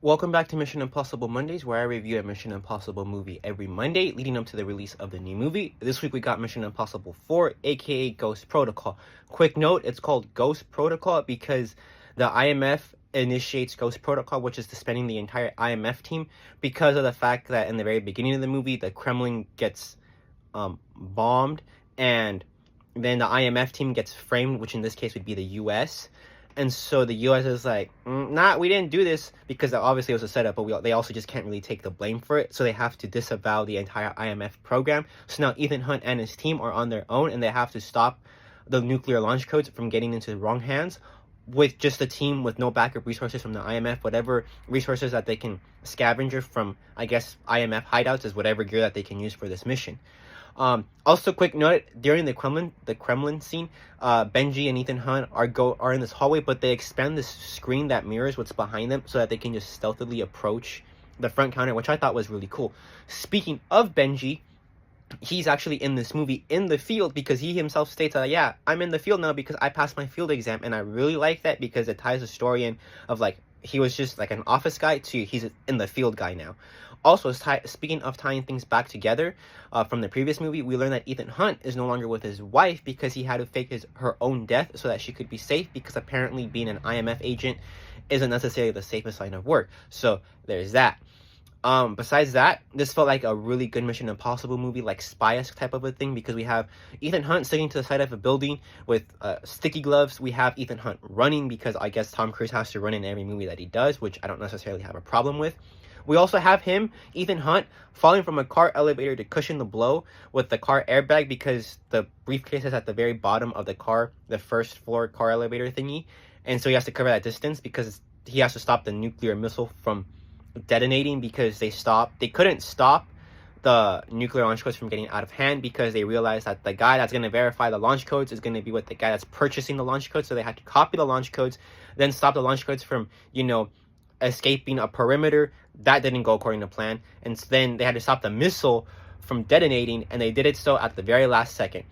Welcome back to Mission Impossible Mondays, where I review a Mission Impossible movie every Monday, leading up to the release of the new movie. This week we got Mission Impossible 4, aka Ghost Protocol. Quick note, it's called Ghost Protocol because the IMF initiates Ghost Protocol, which is disbanding the entire IMF team, because of the fact that in the very beginning of the movie, the Kremlin gets bombed, and then the IMF team gets framed, which in this case would be the US. And so the U.S. is like, nah, we didn't do this, because obviously it was a setup, but they also just can't really take the blame for it. So they have to disavow the entire IMF program. So now Ethan Hunt and his team are on their own, and they have to stop the nuclear launch codes from getting into the wrong hands with just a team with no backup resources from the IMF. Whatever resources that they can scavenge from, I guess, IMF hideouts is whatever gear that they can use for this mission. Also, quick note, during the Kremlin scene, Benji and Ethan Hunt are in this hallway, but they expand this screen that mirrors what's behind them so that they can just stealthily approach the front counter, which I thought was really cool. Speaking of Benji, he's actually in this movie in the field, because he himself states that, yeah, I'm in the field now because I passed my field exam. And I really like that, because it ties the story in of, like, he was just like an office guy to he's in the field guy now. Also, speaking of tying things back together, from the previous movie, we learned that Ethan Hunt is no longer with his wife because he had to fake her own death so that she could be safe, because apparently being an IMF agent isn't necessarily the safest line of work. So there's that. Besides that, this felt like a really good Mission Impossible movie, like spy-esque type of a thing, because we have Ethan Hunt sitting to the side of a building with sticky gloves. We have Ethan Hunt running, because I guess Tom Cruise has to run in every movie that he does, which I don't necessarily have a problem with. We also have Ethan Hunt, falling from a car elevator to cushion the blow with the car airbag, because the briefcase is at the very bottom of the car, the first floor car elevator thingy. And so he has to cover that distance, because he has to stop the nuclear missile from detonating, because they couldn't stop the nuclear launch codes from getting out of hand, because they realized that the guy that's going to verify the launch codes is going to be with the guy that's purchasing the launch codes. So they had to copy the launch codes, then stop the launch codes from, escaping a perimeter. That didn't go according to plan, and then they had to stop the missile from detonating, and they did it so at the very last second,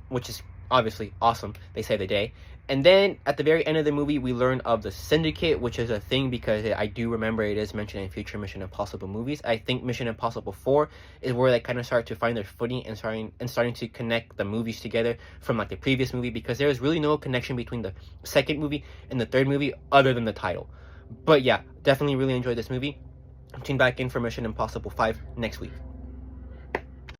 which is obviously awesome. They saved the day. And then at the very end of the movie, we learn of the Syndicate, which is a thing, because I do remember it is mentioned in future Mission Impossible movies. I think Mission Impossible 4 is where they kind of start to find their footing and starting to connect the movies together from, like, the previous movie, because there is really no connection between the second movie and the third movie other than the title. But yeah, definitely really enjoyed this movie. Tune back in for Mission Impossible 5 next week.